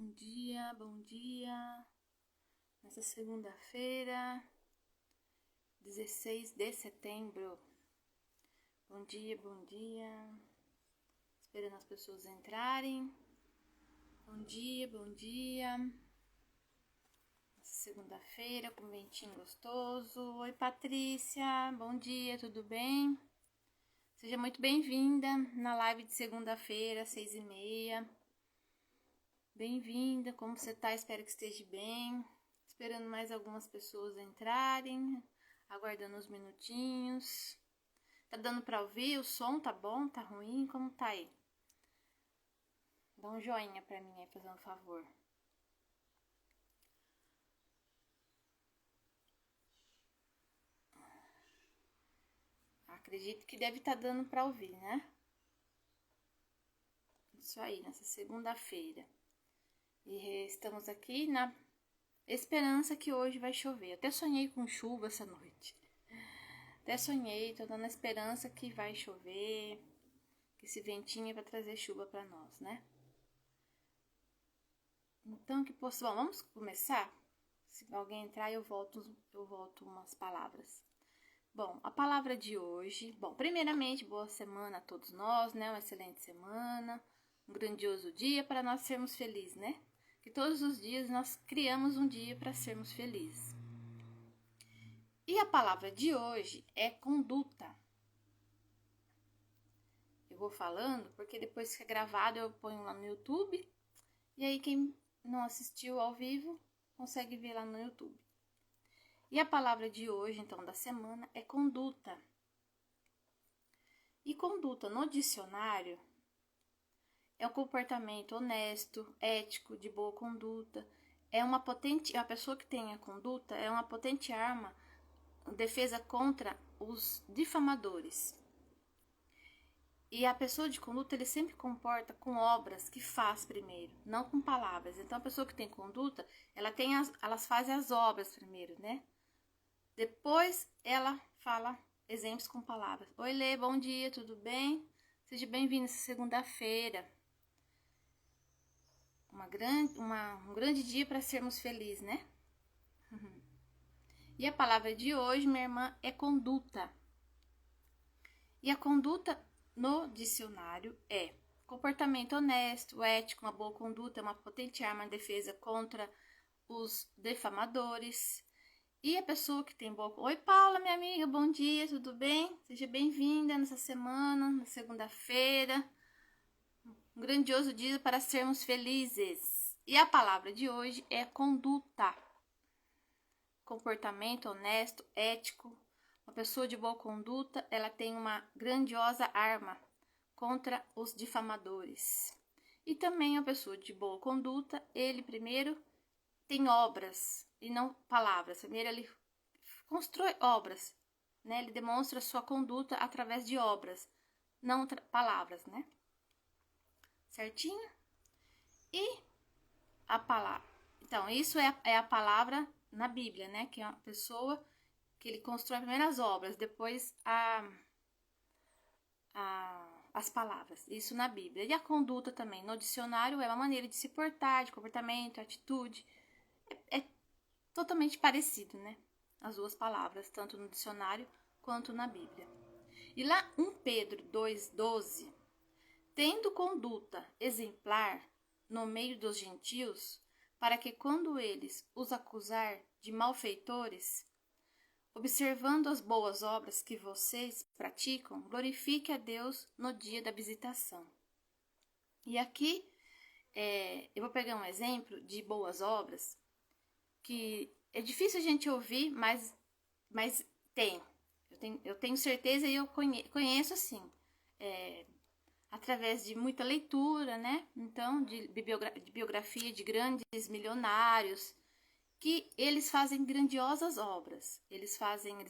Bom dia. Nessa segunda-feira, 16 de setembro. Bom dia. Esperando as pessoas entrarem. Bom dia. Nessa segunda-feira, com um ventinho gostoso. Oi, Patrícia. Bom dia, tudo bem? Seja muito bem-vinda na live de segunda-feira, 6h30. Bem-vinda, como você tá? Espero que esteja bem. Esperando mais algumas pessoas entrarem, aguardando uns minutinhos. Tá dando pra ouvir? O som tá bom? Tá ruim? Como tá aí? Dá um joinha pra mim aí, fazendo um favor. Acredito que deve estar dando pra ouvir, né? Isso aí, nessa segunda-feira. E estamos aqui na esperança que hoje vai chover. Eu até sonhei com chuva essa noite. Tô dando a esperança que vai chover, que esse ventinho é para trazer chuva para nós, né? Então, bom, vamos começar? Se alguém entrar, eu volto umas palavras. Bom, a palavra de hoje... Bom, primeiramente, boa semana a todos nós, né? Uma excelente semana, um grandioso dia para nós sermos felizes, né? Que todos os dias nós criamos um dia para sermos felizes. E a palavra de hoje é conduta. Eu vou falando porque depois que é gravado eu ponho lá no YouTube. E aí quem não assistiu ao vivo consegue ver lá no YouTube. E a palavra de hoje, então, da semana, é conduta. E conduta no dicionário é um comportamento honesto, ético, de boa conduta. A pessoa que tem a conduta é uma potente arma, defesa contra os difamadores. E a pessoa de conduta, ele sempre comporta com obras que faz primeiro, não com palavras. Então, a pessoa que tem conduta, elas fazem as obras primeiro, né? Depois, ela fala exemplos com palavras. Oi, Lê, bom dia, tudo bem? Seja bem-vindo essa segunda-feira. Um grande dia para sermos felizes, né? E a palavra de hoje, minha irmã, é conduta. E a conduta no dicionário é comportamento honesto, ético, uma boa conduta, uma potente arma de defesa contra os difamadores. E a pessoa que tem boa... Oi, Paula, minha amiga, bom dia, tudo bem? Seja bem-vinda nessa semana, na segunda-feira. Um grandioso dia para sermos felizes. E a palavra de hoje é conduta. Comportamento honesto, ético. Uma pessoa de boa conduta, ela tem uma grandiosa arma contra os difamadores. E também a pessoa de boa conduta, ele primeiro tem obras e não palavras. Primeiro ele constrói obras, né? Ele demonstra sua conduta através de obras, não palavras, né? Certinho? E a palavra. Então, isso é a palavra na Bíblia, né? Que é uma pessoa que ele constrói primeiro as obras, depois as palavras. Isso na Bíblia. E a conduta também. No dicionário é uma maneira de se portar, de comportamento, atitude. É totalmente parecido, né? As duas palavras, tanto no dicionário quanto na Bíblia. E lá 1 Pedro 2,12, tendo conduta exemplar no meio dos gentios, para que quando eles os acusar de malfeitores, observando as boas obras que vocês praticam, glorifique a Deus no dia da visitação. E aqui eu vou pegar um exemplo de boas obras que é difícil a gente ouvir, mas tem. Eu tenho certeza e eu conheço assim, através de muita leitura, né? Então, de biografia de grandes milionários, que eles fazem grandiosas obras. Eles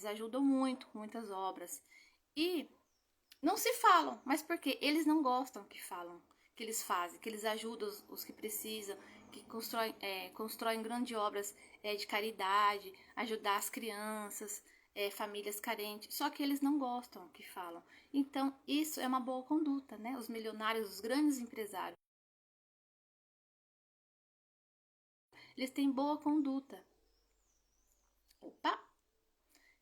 ajudam muito com muitas obras. E não se falam, mas porque eles não gostam que falam, que eles fazem, que eles ajudam os que precisam, que constroem grandes obras de caridade, ajudar as crianças, famílias carentes, só que eles não gostam que falam. Então, isso é uma boa conduta, né? Os milionários, os grandes empresários, Eles têm boa conduta. Opa!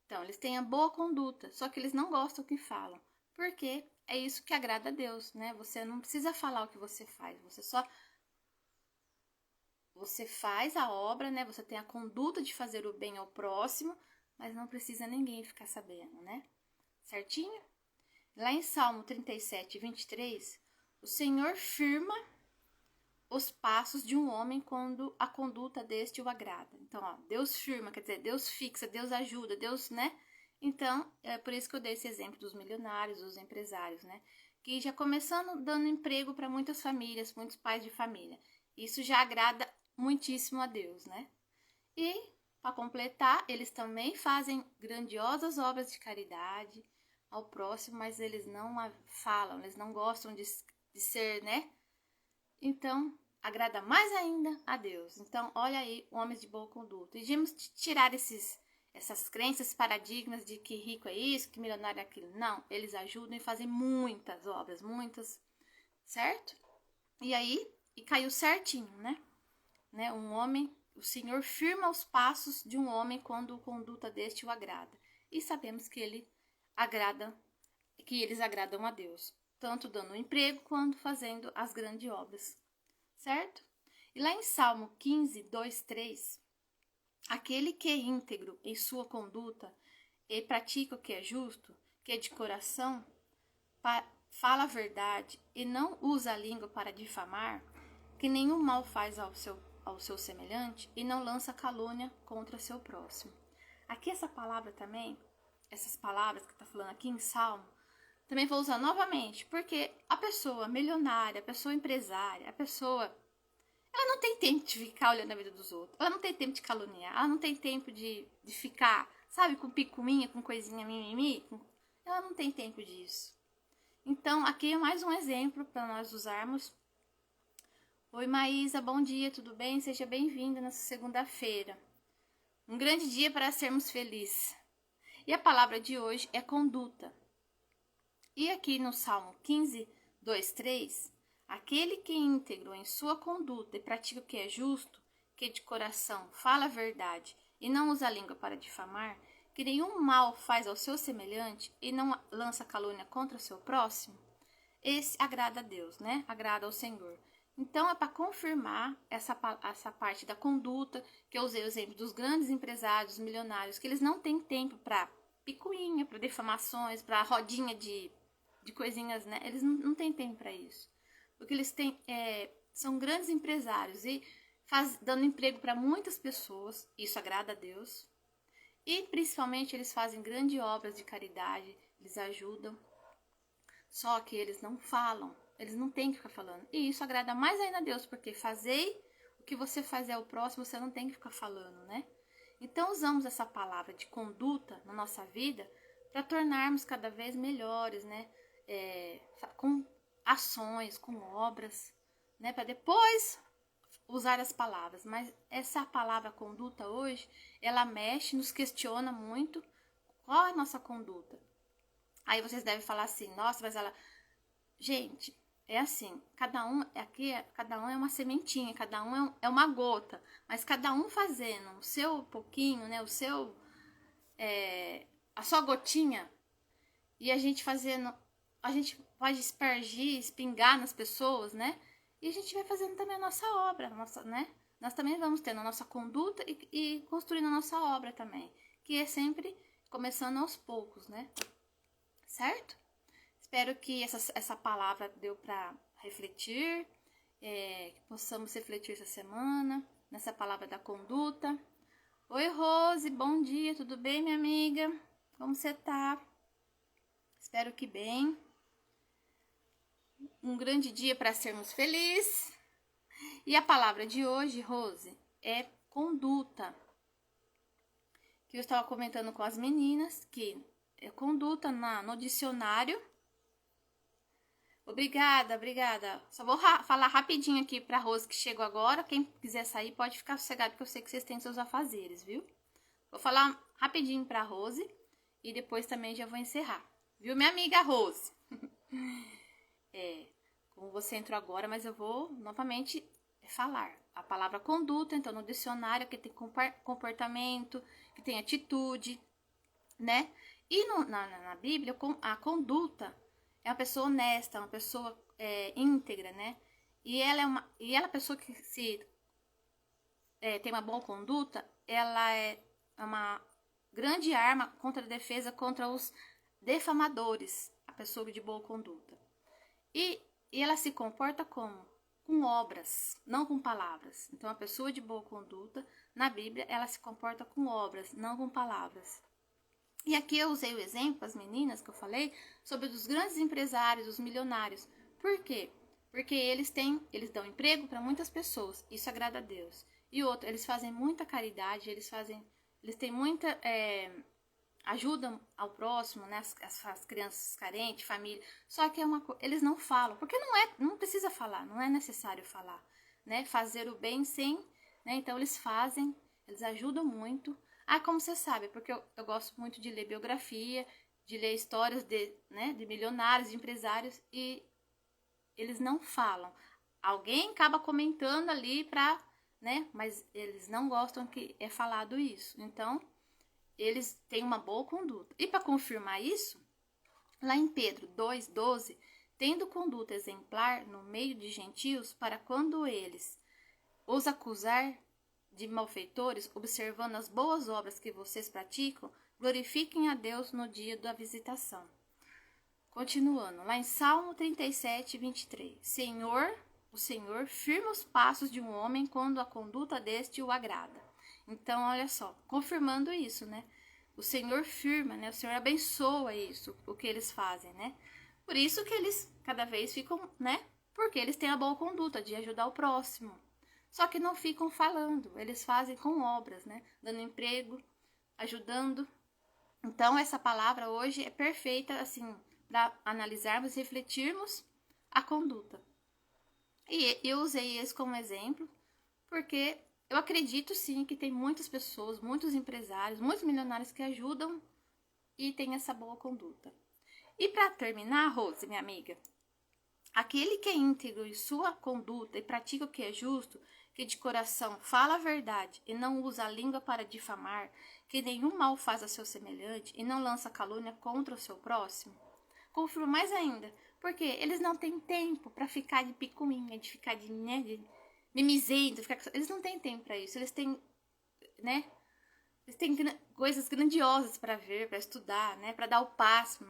Então, eles têm a boa conduta, só que eles não gostam do que falam. Porque é isso que agrada a Deus, né? Você não precisa falar o que você faz, você faz a obra, né? Você tem a conduta de fazer o bem ao próximo, mas não precisa ninguém ficar sabendo, né? Certinho? Lá em Salmo 37, 23, o Senhor firma os passos de um homem quando a conduta deste o agrada. Então, ó, Deus firma, quer dizer, Deus fixa, Deus ajuda, Deus, né? Então, é por isso que eu dei esse exemplo dos milionários, dos empresários, né? Que já começando dando emprego para muitas famílias, muitos pais de família. Isso já agrada muitíssimo a Deus, né? E, para completar, eles também fazem grandiosas obras de caridade ao próximo, mas eles não falam, eles não gostam de ser, né? Então, agrada mais ainda a Deus. Então, olha aí, homens de boa conduta. E devemos tirar essas crenças, paradigmas de que rico é isso, que milionário é aquilo. Não, eles ajudam e fazem muitas obras, muitas, certo? E aí, e caiu certinho, né? Um homem, o Senhor firma os passos de um homem quando a conduta deste o agrada. E sabemos que eles agradam a Deus, tanto dando emprego quanto fazendo as grandes obras, certo? E lá em Salmo 15, 2, 3, aquele que é íntegro em sua conduta e pratica o que é justo, que é de coração, fala a verdade e não usa a língua para difamar, que nenhum mal faz ao seu semelhante e não lança calúnia contra seu próximo. Aqui essa palavra também, essas palavras que está falando aqui em Salmo, também vou usar novamente, porque a pessoa milionária, a pessoa empresária, ela não tem tempo de ficar olhando a vida dos outros, ela não tem tempo de caluniar, ela não tem tempo de ficar, sabe, com picuinha, com coisinha mimimi, ela não tem tempo disso. Então, aqui é mais um exemplo para nós usarmos. Oi, Maísa, bom dia, tudo bem? Seja bem-vinda nessa segunda-feira. Um grande dia para sermos felizes. E a palavra de hoje é conduta. E aqui no Salmo 15, 2, 3, aquele que é íntegro em sua conduta e pratica o que é justo, que de coração fala a verdade e não usa a língua para difamar, que nenhum mal faz ao seu semelhante e não lança calúnia contra o seu próximo, esse agrada a Deus, né? Agrada ao Senhor. Então, é para confirmar essa parte da conduta, que eu usei o exemplo dos grandes empresários, milionários, que eles não têm tempo para picuinha, para defamações, para rodinha de coisinhas, né? Eles não têm tempo para isso. Porque eles são grandes empresários e dando emprego para muitas pessoas, isso agrada a Deus. E, principalmente, eles fazem grandes obras de caridade, eles ajudam. Só que eles não falam, eles não têm que ficar falando. E isso agrada mais ainda a Deus, porque o que você faz ao próximo, você não tem que ficar falando, né? Então, usamos essa palavra de conduta na nossa vida para tornarmos cada vez melhores, né? Com ações, com obras, né? Para depois usar as palavras. Mas essa palavra conduta hoje, ela mexe, nos questiona muito qual é a nossa conduta. Aí vocês devem falar assim, nossa, mas ela... Gente, é assim, cada um é uma sementinha, cada um é uma gota, mas cada um fazendo o seu pouquinho, né, a sua gotinha, e a gente pode aspergir, espingar nas pessoas, né, e a gente vai fazendo também a nossa obra, né, nós também vamos tendo a nossa conduta e construindo a nossa obra também, que é sempre começando aos poucos, né, certo? Espero que essa palavra deu para refletir, que possamos refletir essa semana, nessa palavra da conduta. Oi, Rose, bom dia, tudo bem, minha amiga? Como você tá? Espero que bem. Um grande dia para sermos felizes. E a palavra de hoje, Rose, é conduta. Que eu estava comentando com as meninas, que é conduta no dicionário. Obrigada. Só vou falar rapidinho aqui pra Rose que chegou agora. Quem quiser sair pode ficar sossegado, que eu sei que vocês têm seus afazeres, viu? Vou falar rapidinho pra Rose e depois também já vou encerrar. Viu, minha amiga Rose? Como você entrou agora, mas eu vou novamente falar. a palavra conduta, então no dicionário que tem comportamento, que tem atitude, né? E na Bíblia, a conduta é uma pessoa honesta, uma pessoa íntegra, né? E ela é a pessoa que se tem uma boa conduta, ela é uma grande arma contra a defesa contra os defamadores, a pessoa de boa conduta. E ela se comporta como? Com obras, não com palavras. Então, a pessoa de boa conduta, na Bíblia, ela se comporta com obras, não com palavras. E aqui eu usei o exemplo, as meninas que eu falei, sobre os grandes empresários, os milionários. Por quê? Porque eles dão emprego para muitas pessoas, isso agrada a Deus. E outro, eles fazem muita caridade, eles têm muita ajudam ao próximo, né, as crianças carentes, família. Só que eles não falam, porque não precisa falar, não é necessário falar, né? Fazer o bem sem, né? Então eles fazem, eles ajudam muito. Como você sabe, porque eu gosto muito de ler biografia, de ler histórias de milionários, de empresários, e eles não falam. Alguém acaba comentando ali mas eles não gostam que é falado isso. Então, eles têm uma boa conduta. E para confirmar isso, lá em Pedro 2,12, tendo conduta exemplar no meio de gentios, para quando eles os acusar de malfeitores, observando as boas obras que vocês praticam, glorifiquem a Deus no dia da visitação. Continuando, lá em Salmo 37, 23. O Senhor firma os passos de um homem quando a conduta deste o agrada. Então, olha só, confirmando isso, né? O Senhor firma, né? O Senhor abençoa isso, o que eles fazem, né? Por isso que eles cada vez ficam, né? Porque eles têm a boa conduta de ajudar o próximo. Só que não ficam falando, eles fazem com obras, né? Dando emprego, ajudando. Então, essa palavra hoje é perfeita, assim, para analisarmos e refletirmos a conduta. E eu usei esse como exemplo, porque eu acredito sim que tem muitas pessoas, muitos empresários, muitos milionários que ajudam e têm essa boa conduta. E para terminar, Rose, minha amiga, aquele que é íntegro em sua conduta e pratica o que é justo, que de coração fala a verdade e não usa a língua para difamar, que nenhum mal faz a seu semelhante e não lança calúnia contra o seu próximo. Confirmo mais ainda, porque eles não têm tempo para ficar de picuinha, de ficar de mimizento, eles não têm tempo para isso, eles têm, né? Eles têm coisas grandiosas para ver, para estudar, né? Para dar o passo,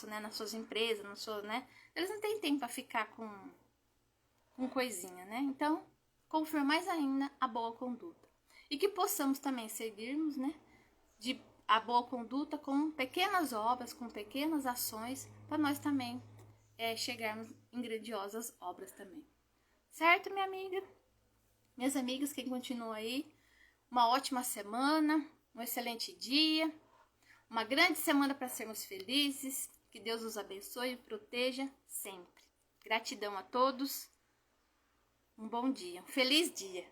né? Nas suas empresas, né? Eles não têm tempo para ficar com coisinha, né? Então, confirma mais ainda a boa conduta. E que possamos também seguirmos, né? A boa conduta com pequenas obras, com pequenas ações, para nós também chegarmos em grandiosas obras também. Certo, minha amiga? Minhas amigas, quem continua aí, uma ótima semana, um excelente dia, uma grande semana para sermos felizes, que Deus os abençoe e proteja sempre. Gratidão a todos, um bom dia, um feliz dia.